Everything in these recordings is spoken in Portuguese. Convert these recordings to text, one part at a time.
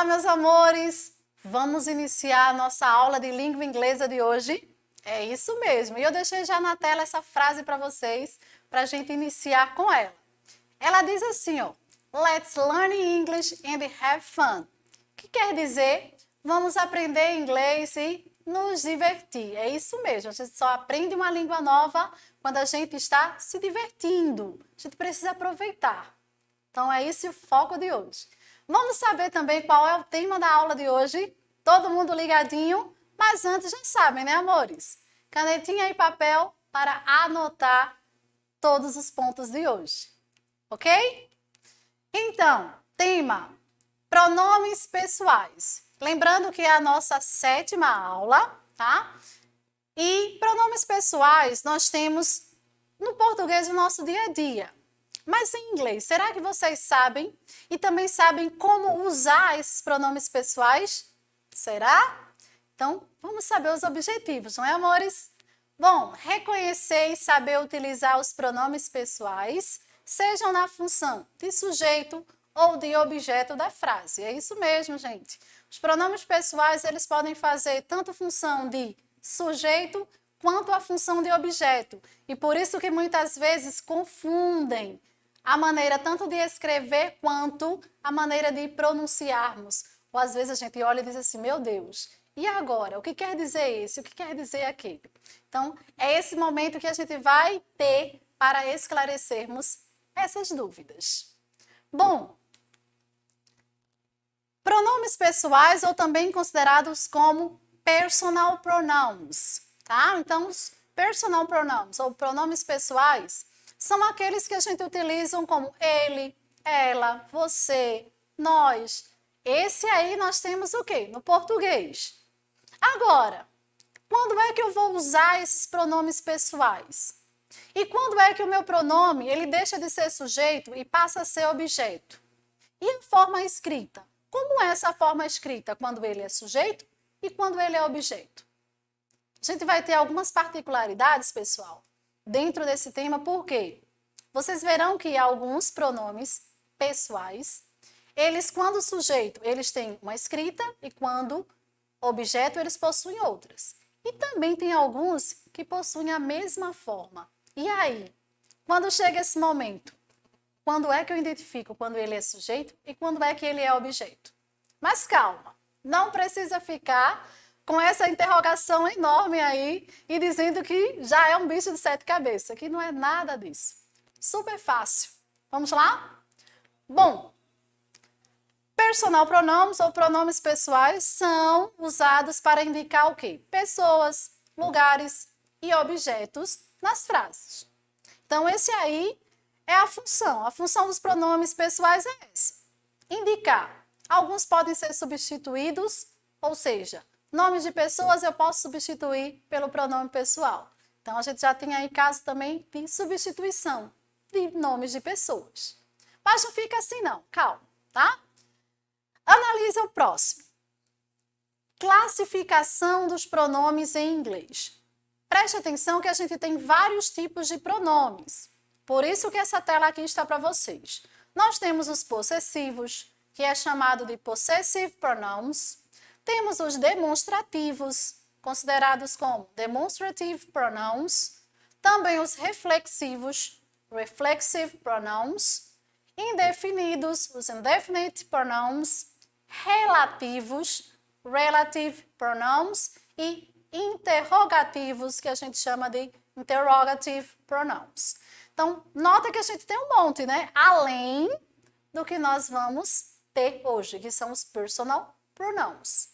meus amores! Vamos iniciar a nossa aula de língua inglesa de hoje? É isso mesmo. E eu deixei já na tela essa frase para vocês, para a gente iniciar com ela. Ela diz assim, ó. Let's learn English and have fun. Que quer dizer, vamos aprender inglês e nos divertir. É isso mesmo. A gente só aprende uma língua nova quando a gente está se divertindo. A gente precisa aproveitar. Então é esse o foco de hoje. Vamos saber também qual é o tema da aula de hoje? Todo mundo ligadinho? Mas antes já sabem, né, amores? Canetinha e papel para anotar todos os pontos de hoje. Ok? Então, tema: pronomes pessoais. Lembrando que é a nossa 7ª aula, tá? E pronomes pessoais nós temos no português no nosso dia a dia. Mas em inglês, será que vocês sabem? E também sabem como usar esses pronomes pessoais? Será? Então, vamos saber os objetivos, não é, amores? Bom, reconhecer e saber utilizar os pronomes pessoais, sejam na função de sujeito ou de objeto da frase. É isso mesmo, gente. Os pronomes pessoais, eles podem fazer tanto função de sujeito quanto a função de objeto. E por isso que muitas vezes confundem a maneira tanto de escrever quanto a maneira de pronunciarmos. Ou às vezes a gente olha e diz assim, meu Deus, e agora? O que quer dizer esse? O que quer dizer aquele? Então, é esse momento que a gente vai ter para esclarecermos essas dúvidas. Bom, pronomes pessoais ou também considerados como personal pronouns, tá? Então, os personal pronouns ou pronomes pessoais são aqueles que a gente utiliza como ele, ela, você, nós. Esse aí nós temos o quê? No português. Agora, quando é que eu vou usar esses pronomes pessoais? E quando é que o meu pronome ele deixa de ser sujeito e passa a ser objeto? E a forma escrita? Como é essa forma escrita quando ele é sujeito e quando ele é objeto? A gente vai ter algumas particularidades, pessoal, dentro desse tema, por quê? Vocês verão que alguns pronomes pessoais, eles, quando sujeito, eles têm uma escrita e quando objeto, eles possuem outras. E também tem alguns que possuem a mesma forma. E aí, quando chega esse momento, quando é que eu identifico quando ele é sujeito e quando é que ele é objeto? Mas calma, não precisa ficar com essa interrogação enorme aí e dizendo que já é um bicho de 7 cabeças, que não é nada disso. Super fácil. Vamos lá? Bom, personal pronouns ou pronomes pessoais são usados para indicar o quê? Pessoas, lugares e objetos nas frases. Então, esse aí é a função. A função dos pronomes pessoais é essa: indicar. Alguns podem ser substituídos, ou seja, nomes de pessoas eu posso substituir pelo pronome pessoal. Então, a gente já tem aí caso também de substituição de nomes de pessoas. Mas não fica assim não, calma, tá? Analise o próximo. Classificação dos pronomes em inglês. Preste atenção que a gente tem vários tipos de pronomes. Por isso que essa tela aqui está para vocês. Nós temos os possessivos, que é chamado de possessive pronouns. Temos os demonstrativos, considerados como demonstrative pronouns. Também os reflexivos, reflexive pronouns. Indefinidos, os indefinite pronouns. Relativos, relative pronouns. E interrogativos, que a gente chama de interrogative pronouns. Então, nota que a gente tem um monte, né? Além do que nós vamos ter hoje, que são os personal pronouns.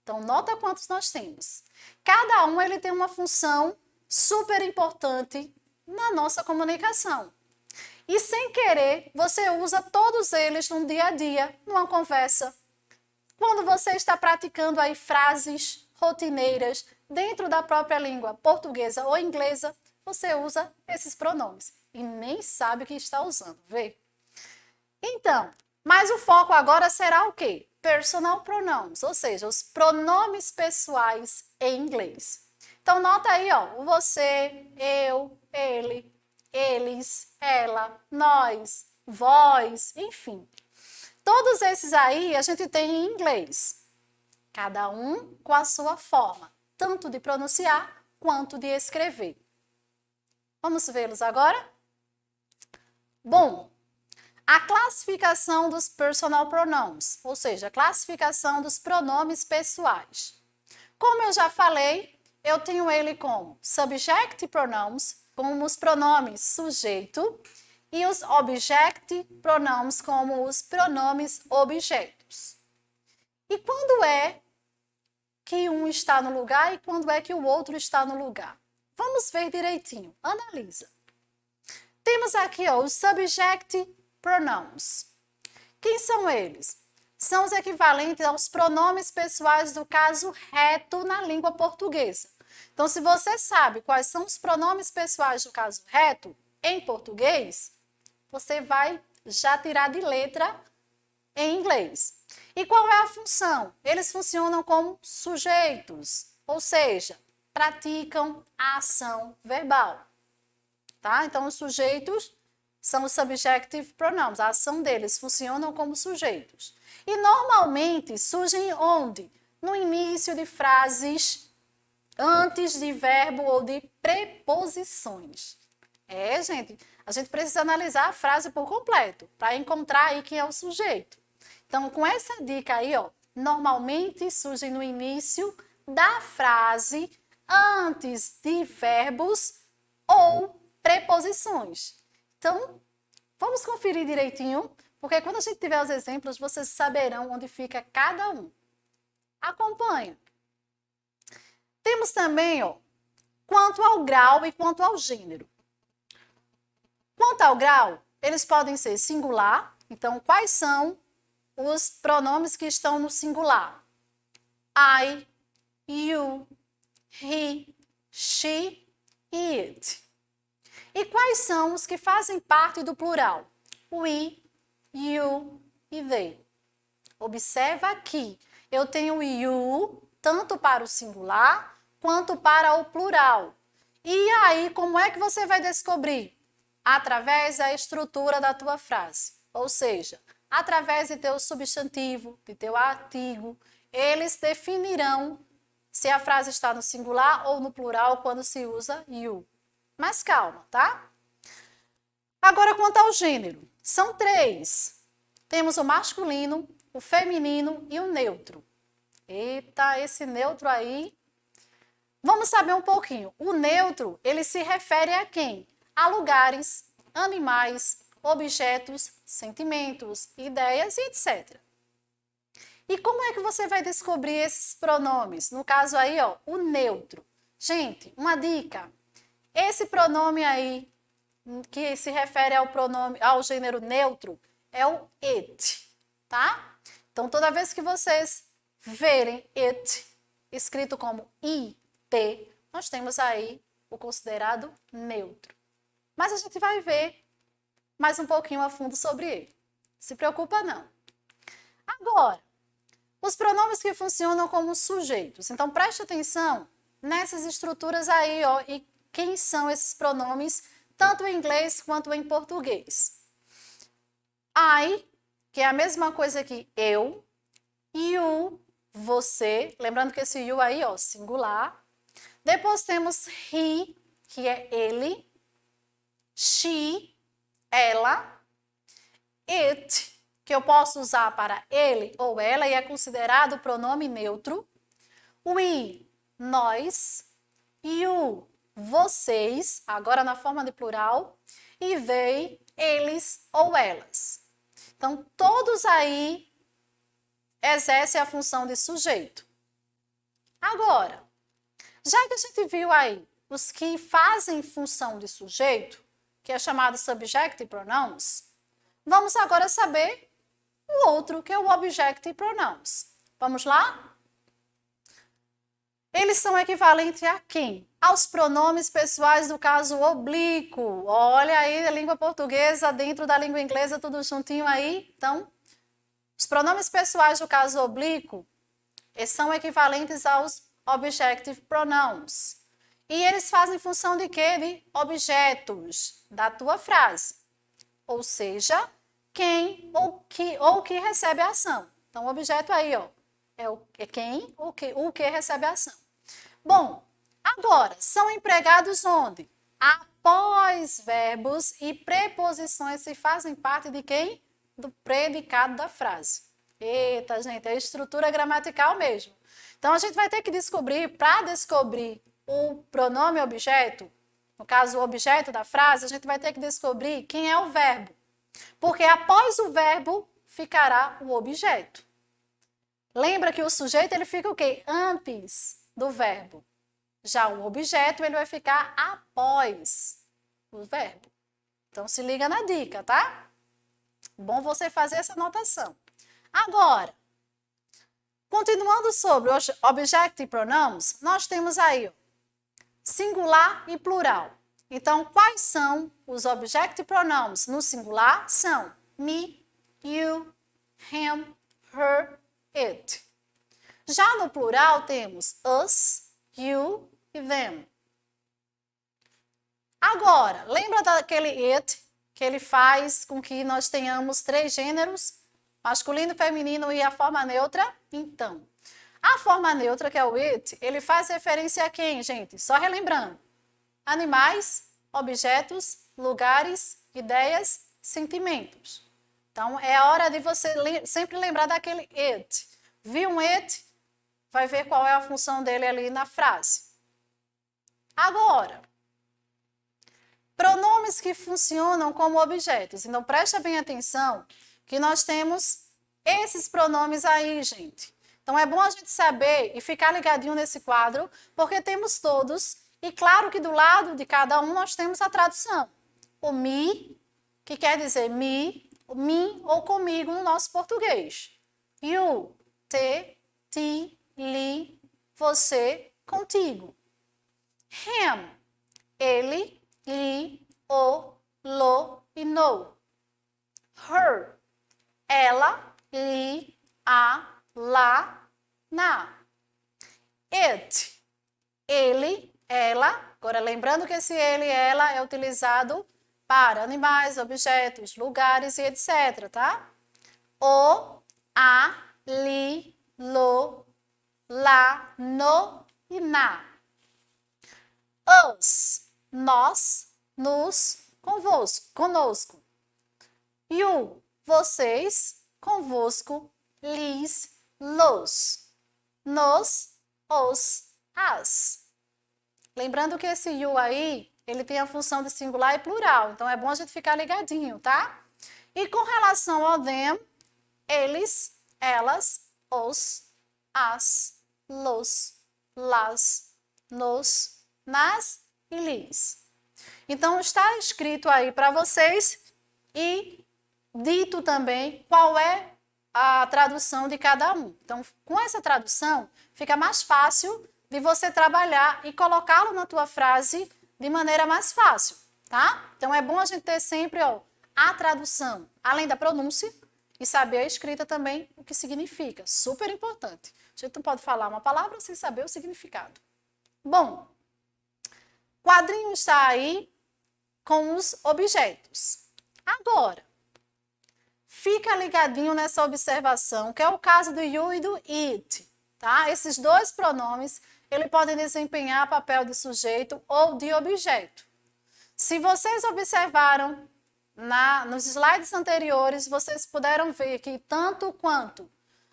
Então, nota quantos nós temos. Cada um ele tem uma função super importante na nossa comunicação. E sem querer, você usa todos eles no dia a dia, numa conversa. Quando você está praticando aí frases rotineiras dentro da própria língua portuguesa ou inglesa, você usa esses pronomes e nem sabe o que está usando, vê? Então, mas o foco agora será o quê? Personal pronouns, ou seja, os pronomes pessoais em inglês. Então, nota aí, ó, o você, eu, ele, eles, ela, nós, vós, enfim. Todos esses aí a gente tem em inglês, cada um com a sua forma, tanto de pronunciar quanto de escrever. Vamos vê-los agora? Bom, a classificação dos personal pronouns, ou seja, a classificação dos pronomes pessoais. Como eu já falei, eu tenho ele como subject pronouns, como os pronomes sujeito, e os object pronouns como os pronomes objetos. E quando é que um está no lugar e quando é que o outro está no lugar? Vamos ver direitinho. Analisa. Temos aqui os subject pronouns. Quem são eles? São os equivalentes aos pronomes pessoais do caso reto na língua portuguesa. Então, se você sabe quais são os pronomes pessoais do caso reto em português, você vai já tirar de letra em inglês. E qual é a função? Eles funcionam como sujeitos, ou seja, praticam a ação verbal. Tá? Então, os sujeitos são os subjective pronouns, a ação deles funcionam como sujeitos. E normalmente surgem onde? No início de frases, antes de verbo ou de preposições. Gente, a gente precisa analisar a frase por completo para encontrar aí quem é o sujeito. Então, com essa dica aí, normalmente surgem no início da frase, antes de verbos ou preposições. Então, vamos conferir direitinho, porque quando a gente tiver os exemplos, vocês saberão onde fica cada um. Acompanha. Temos também, quanto ao grau e quanto ao gênero. Quanto ao grau, eles podem ser singular. Então, quais são os pronomes que estão no singular? I, you, he, she e it. E quais são os que fazem parte do plural? We, you e they. Observa aqui, eu tenho you tanto para o singular quanto para o plural. E aí, como é que você vai descobrir? Através da estrutura da tua frase. Ou seja, através de teu substantivo, de teu artigo, eles definirão se a frase está no singular ou no plural quando se usa you. Mas calma, tá? Agora, quanto ao gênero, são 3. Temos o masculino, o feminino e o neutro. Eita, esse neutro aí. Vamos saber um pouquinho. O neutro, ele se refere a quem? A lugares, animais, objetos, sentimentos, ideias e etc. E como é que você vai descobrir esses pronomes? No caso aí, o neutro. Gente, uma dica. Esse pronome aí, que se refere ao gênero neutro, é o it, tá? Então, toda vez que vocês verem it escrito como it, nós temos aí o considerado neutro. Mas a gente vai ver mais um pouquinho a fundo sobre ele. Se preocupa não. Agora, os pronomes que funcionam como sujeitos. Então, preste atenção nessas estruturas aí, e quem são esses pronomes, tanto em inglês quanto em português. I, que é a mesma coisa que eu, you, você, lembrando que esse you aí, singular. Depois temos he, que é ele, she, ela, it, que eu posso usar para ele ou ela e é considerado pronome neutro, we, nós, you, vocês, agora na forma de plural, e they, eles ou elas. Então, todos aí exercem a função de sujeito. Agora, já que a gente viu aí os que fazem função de sujeito, que é chamado subject pronouns, vamos agora saber o outro, que é o object pronouns. Vamos lá? Eles são equivalentes a quem? Aos pronomes pessoais do caso oblíquo. Olha aí a língua portuguesa dentro da língua inglesa, tudo juntinho aí. Então, os pronomes pessoais do caso oblíquo, eles são equivalentes aos objective pronouns. E eles fazem função de quê? De objetos da tua frase. Ou seja, quem ou que recebe a ação. Então, o objeto aí, ó, é quem ou o que recebe a ação. Bom, agora, são empregados onde? Após verbos e preposições que fazem parte de quem? Do predicado da frase. Eita, gente, é estrutura gramatical mesmo. Então, a gente vai ter que descobrir, para descobrir o pronome objeto, no caso, o objeto da frase, a gente vai ter que descobrir quem é o verbo. Porque após o verbo ficará o objeto. Lembra que o sujeito ele fica o quê? Antes do verbo. Já o objeto ele vai ficar após o verbo. Então se liga na dica, tá? Bom você fazer essa anotação. Agora, continuando sobre os objective pronouns, nós temos aí ó, singular e plural. Então, quais são os objective pronouns no singular? São me, you, him, her, it. Já no plural temos us, you e them. Agora, lembra daquele it que ele faz com que nós tenhamos 3 gêneros? Masculino, feminino e a forma neutra? Então, a forma neutra, que é o it, ele faz referência a quem, gente? Só relembrando. Animais, objetos, lugares, ideias, sentimentos. Então, é a hora de você sempre lembrar daquele it. Viu um it? Vai ver qual é a função dele ali na frase. Agora, pronomes que funcionam como objetos. Então, presta bem atenção que nós temos esses pronomes aí, gente. Então, é bom a gente saber e ficar ligadinho nesse quadro, porque temos todos, e claro que do lado de cada um nós temos a tradução. O me, que quer dizer me, mim ou comigo no nosso português. You, te, ti, li, você, contigo. Him, ele, lhe, o, lo e no. Her, ela, lhe, a, lá, na. It, ele, ela. Agora, lembrando que esse ele e ela é utilizado para animais, objetos, lugares e etc, tá? O, a, li, lo, lá, no e na. Us, nós, nos, convosco, conosco. You, vocês, convosco, lhes, los. Nos, os, as. Lembrando que esse you aí, ele tem a função de singular e plural. Então, é bom a gente ficar ligadinho, tá? E com relação ao them, eles, elas, os, as, los, las, nos, nas e lhes. Então, está escrito aí para vocês e dito também qual é a tradução de cada um. Então, com essa tradução, fica mais fácil de você trabalhar e colocá-lo na tua frase de maneira mais fácil, tá? Então, é bom a gente ter sempre ó, a tradução, além da pronúncia, e saber a escrita também, o que significa. Super importante. A gente não pode falar uma palavra sem saber o significado. Bom, o quadrinho está aí com os objetos. Agora, fica ligadinho nessa observação, que é o caso do you e do it. Tá? Esses dois pronomes, ele podem desempenhar papel de sujeito ou de objeto. Se vocês observaram nos slides anteriores, vocês puderam ver que tanto quanto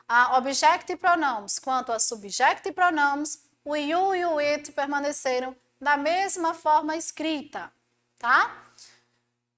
a objective pronouns quanto a subjective pronouns, o you e o it permaneceram da mesma forma escrita, tá?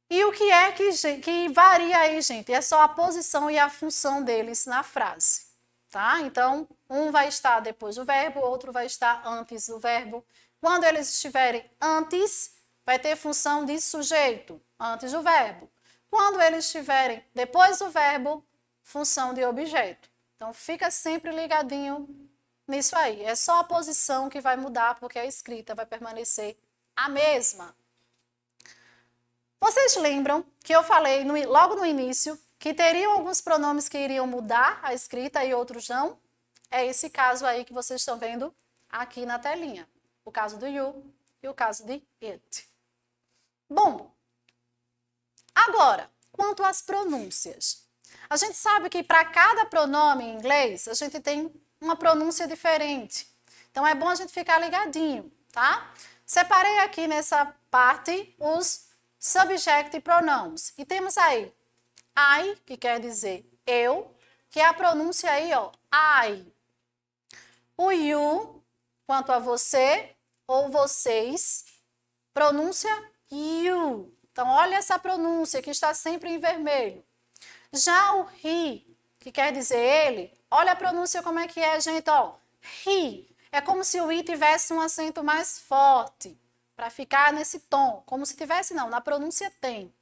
E o que é que varia aí, gente? É só a posição e a função deles na frase, tá? Então, um vai estar depois do verbo, outro vai estar antes do verbo. Quando eles estiverem antes, vai ter função de sujeito, antes do verbo. Quando eles estiverem depois do verbo, função de objeto. Então, fica sempre ligadinho nisso aí. É só a posição que vai mudar, porque a escrita vai permanecer a mesma. Vocês lembram que eu falei logo no início que teriam alguns pronomes que iriam mudar a escrita e outros não? É esse caso aí que vocês estão vendo aqui na telinha. O caso do you e o caso de it. Bom, agora, quanto às pronúncias. A gente sabe que para cada pronome em inglês, a gente tem uma pronúncia diferente. Então, é bom a gente ficar ligadinho, tá? Separei aqui nessa parte os subject pronouns. E temos aí I, que quer dizer eu, que é a pronúncia aí, ó, I. O you, quanto a você ou vocês, pronúncia you. Então, olha essa pronúncia que está sempre em vermelho. Já o he, que quer dizer ele, olha a pronúncia como é que é, gente, ó. He. É como se o i tivesse um acento mais forte, para ficar nesse tom. Como se tivesse, não, na pronúncia tem.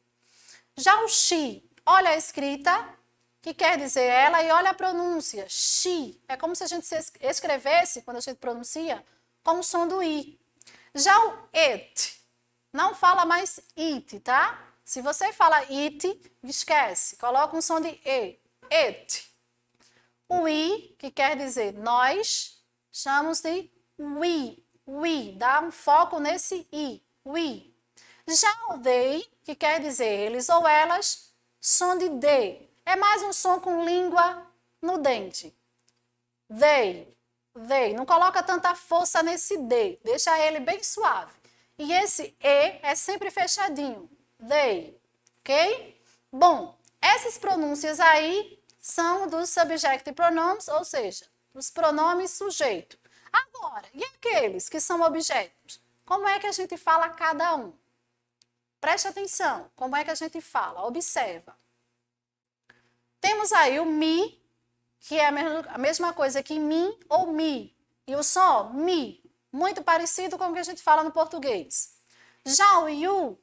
Já o she, olha a escrita, que quer dizer ela, e olha a pronúncia, she. É como se a gente escrevesse, quando a gente pronuncia, com o som do i. Já o it, não fala mais it, tá? Se você fala it, esquece, coloca um som de e, it. O i, que quer dizer nós, chamamos de we, dá um foco nesse i, we. Já o they, que quer dizer eles ou elas, som de d. É mais um som com língua no dente. They. Não coloca tanta força nesse d, deixa ele bem suave. E esse e é sempre fechadinho. They, ok? Bom, essas pronúncias aí são dos subject pronouns, ou seja, dos pronomes sujeito. Agora, e aqueles que são objetos? Como é que a gente fala cada um? Preste atenção, como é que a gente fala? Observa. Temos aí o me, que é a mesma coisa que mim ou mi. E o som, mi, muito parecido com o que a gente fala no português. Já o you,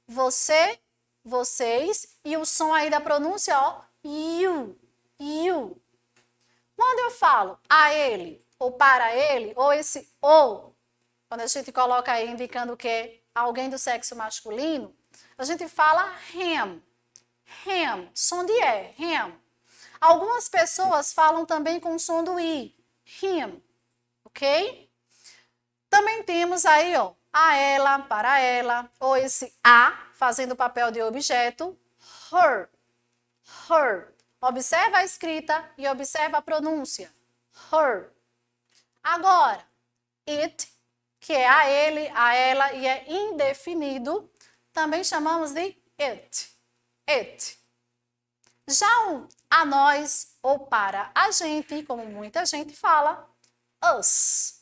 você, vocês, e o som aí da pronúncia, ó, you. Quando eu falo a ele, ou para ele, ou esse ou, quando a gente coloca aí indicando que é alguém do sexo masculino, a gente fala him, som de E, him. Algumas pessoas falam também com o som do I, him, ok? Também temos aí, ó, a ela, para ela, ou esse a, fazendo o papel de objeto, her. Observa a escrita e observa a pronúncia, her. Agora, it, que é a ele, a ela e é indefinido, também chamamos de it. Já o a nós ou para a gente, como muita gente fala, us.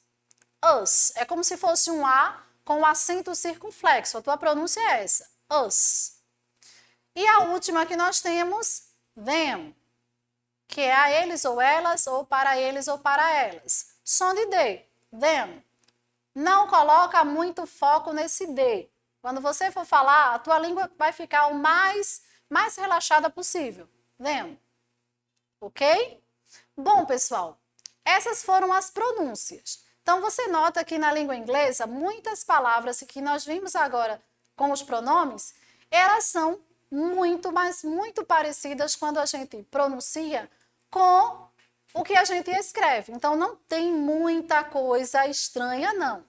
É como se fosse um A com o acento circunflexo. A tua pronúncia é essa, us. E a última que nós temos, them, que é a eles ou elas, ou para eles ou para elas. Som de D, them. Não coloca muito foco nesse D. Quando você for falar, a tua língua vai ficar o mais relaxada possível. Them. Ok? Bom, pessoal, essas foram as pronúncias. Então, você nota que na língua inglesa, muitas palavras que nós vimos agora com os pronomes, elas são muito, mas muito parecidas quando a gente pronuncia com o que a gente escreve. Então, não tem muita coisa estranha, não.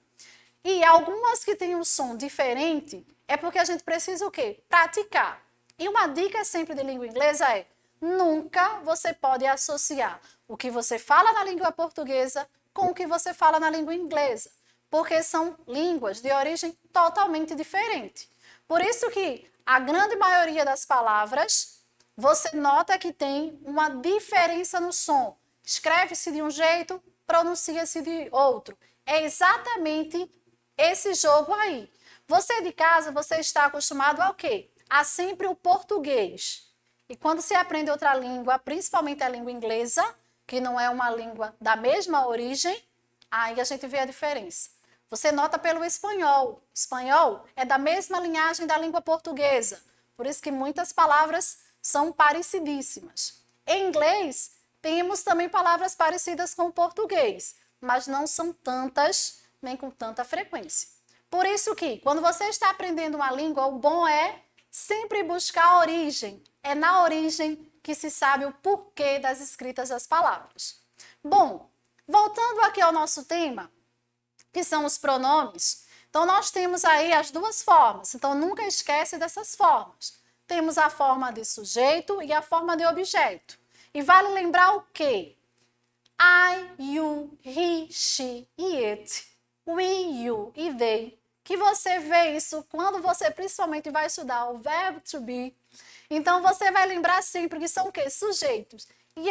E algumas que têm um som diferente, é porque a gente precisa o quê? Praticar. E uma dica sempre de língua inglesa é: nunca você pode associar o que você fala na língua portuguesa com o que você fala na língua inglesa, porque são línguas de origem totalmente diferente. Por isso que a grande maioria das palavras, você nota que tem uma diferença no som. Escreve-se de um jeito, pronuncia-se de outro. É exatamente esse jogo aí. Você de casa, você está acostumado ao quê? A sempre o português. E quando você aprende outra língua, principalmente a língua inglesa, que não é uma língua da mesma origem, aí a gente vê a diferença. Você nota pelo espanhol. Espanhol é da mesma linhagem da língua portuguesa. Por isso que muitas palavras são parecidíssimas. Em inglês, temos também palavras parecidas com o português, mas não são tantas, nem com tanta frequência. Por isso que, quando você está aprendendo uma língua, o bom é sempre buscar a origem. É na origem que se sabe o porquê das escritas das palavras. Bom, voltando aqui ao nosso tema, que são os pronomes. Então, nós temos aí as duas formas. Então, nunca esquece dessas formas. temos a forma de sujeito e a forma de objeto. E vale lembrar o quê? I, you, he, she e it, we, you e they, que você vê isso quando você principalmente vai estudar o verbo to be. Então, você vai lembrar sempre que são o quê? Sujeitos. E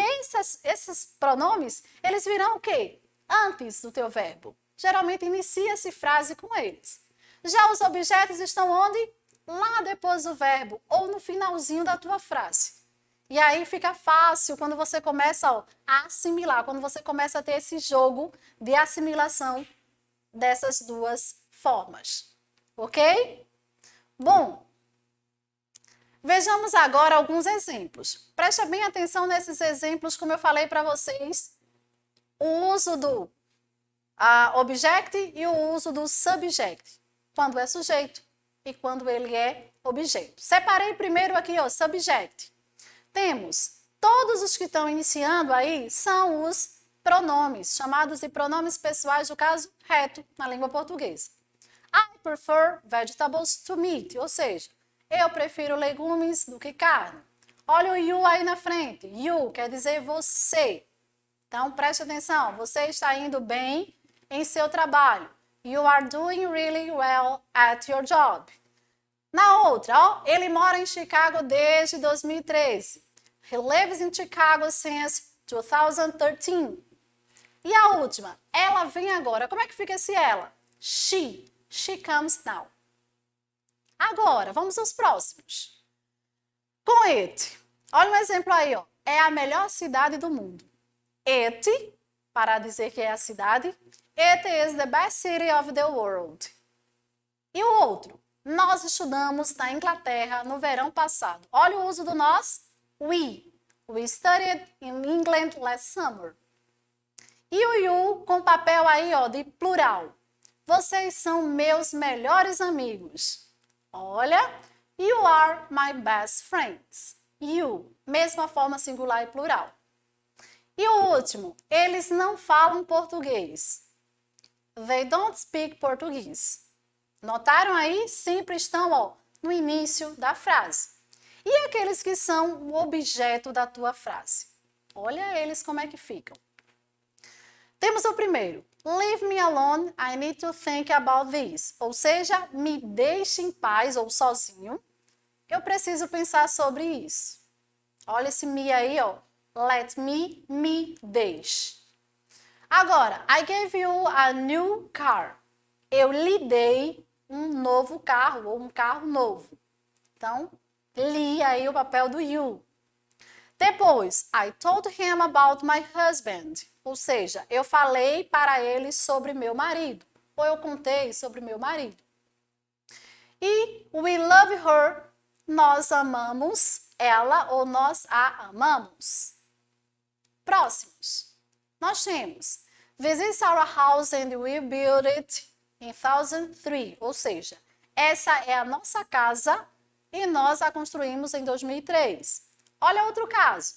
esses pronomes, eles virão o quê? Antes do teu verbo. Geralmente, inicia-se frase com eles. Já os objetos estão onde? Lá depois do verbo, ou no finalzinho da tua frase. E aí fica fácil quando você começa a assimilar, quando você começa a ter esse jogo de assimilação dessas duas formas. Ok? Bom, vejamos agora alguns exemplos. Preste bem atenção nesses exemplos, como eu falei para vocês, o uso do object e o uso do subject, quando é sujeito e quando ele é objeto. Separei primeiro aqui, subject. Temos todos os que estão iniciando aí são os pronomes, chamados de pronomes pessoais do caso reto na língua portuguesa. I prefer vegetables to meat, ou seja, eu prefiro legumes do que carne. Olha o you aí na frente. You quer dizer você. Então, preste atenção, você está indo bem em seu trabalho. You are doing really well at your job. Na outra, ele mora em Chicago desde 2013. He lives in Chicago since 2013. E a última, ela vem agora. Como é que fica esse ela? She comes now. Agora, vamos aos próximos. Com it. Olha um exemplo aí, é a melhor cidade do mundo. It, para dizer que é a cidade, it is the best city of the world. E o outro, nós estudamos na Inglaterra no verão passado. Olha o uso do nós. We studied in England last summer. E o you com papel aí, de plural. Vocês são meus melhores amigos. Olha, you are my best friends. You, mesma forma singular e plural. E o último, eles não falam português. They don't speak Portuguese. Notaram aí? Sempre estão, no início da frase. E aqueles que são o objeto da tua frase? Olha eles como é que ficam. Temos o primeiro. Leave me alone, I need to think about this. Ou seja, me deixe em paz ou sozinho. Eu preciso pensar sobre isso. Olha esse me aí, Let me deixe. Agora, I gave you a new car. Eu lhe dei um novo carro ou um carro novo. Então, li aí o papel do you. Depois, I told him about my husband. Ou seja, eu falei para ele sobre meu marido. Ou eu contei sobre meu marido. E we love her. Nós amamos ela ou nós a amamos. Próximos. Nós temos Visit our house and we built it in 2003. Ou seja, essa é a nossa casa e nós a construímos em 2003. Olha outro caso.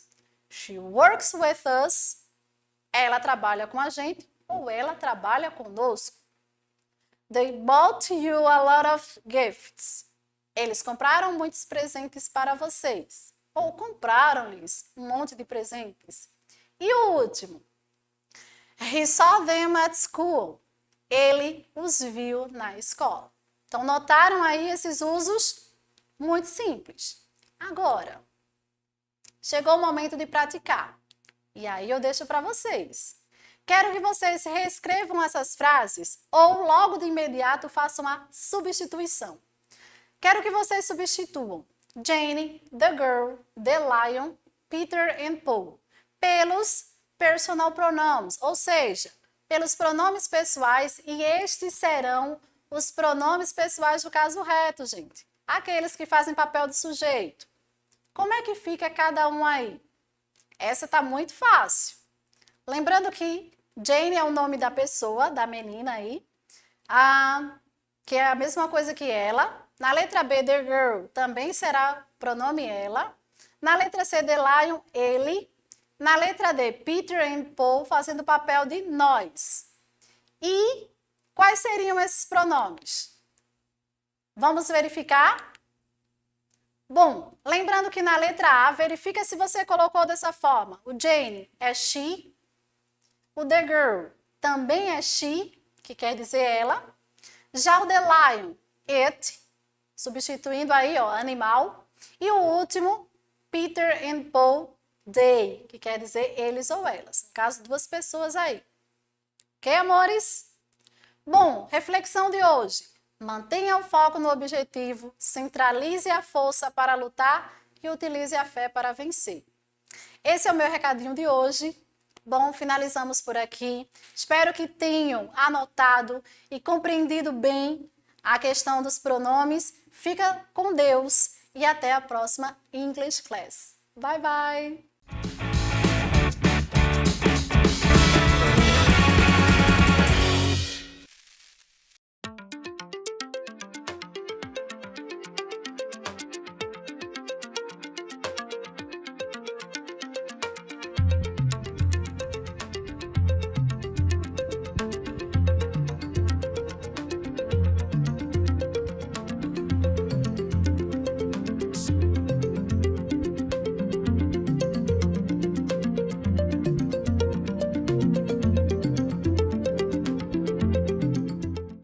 She works with us. Ela trabalha com a gente ou ela trabalha conosco. They bought you a lot of gifts. Eles compraram muitos presentes para vocês. Ou compraram-lhes um monte de presentes. E o último. He saw them at school. Ele os viu na escola. Então, notaram aí esses usos muito simples. Agora, chegou o momento de praticar. E aí eu deixo para vocês. Quero que vocês reescrevam essas frases ou logo de imediato façam a substituição. Quero que vocês substituam Jane, the girl, the lion, Peter and Paul pelos personal pronouns, ou seja, pelos pronomes pessoais, e estes serão os pronomes pessoais do caso reto, gente. Aqueles que fazem papel de sujeito. Como é que fica cada um aí? Essa tá muito fácil. Lembrando que Jane é o nome da pessoa, da menina aí, que é a mesma coisa que ela. Na letra B, the girl, também será pronome ela. Na letra C, the lion, ele. Na letra D, Peter and Paul, fazendo o papel de nós. E quais seriam esses pronomes? Vamos verificar? Bom, lembrando que na letra A, verifica se você colocou dessa forma. O Jane é she, o the girl também é she, que quer dizer ela. Já o the lion, it, substituindo aí, ó, animal. E o último, Peter and Paul, they, que quer dizer eles ou elas. No caso, duas pessoas aí. Ok, amores? Bom, reflexão de hoje. Mantenha o foco no objetivo, centralize a força para lutar e utilize a fé para vencer. Esse é o meu recadinho de hoje. Bom, finalizamos por aqui. Espero que tenham anotado e compreendido bem a questão dos pronomes. Fica com Deus e até a próxima English Class. Bye, bye!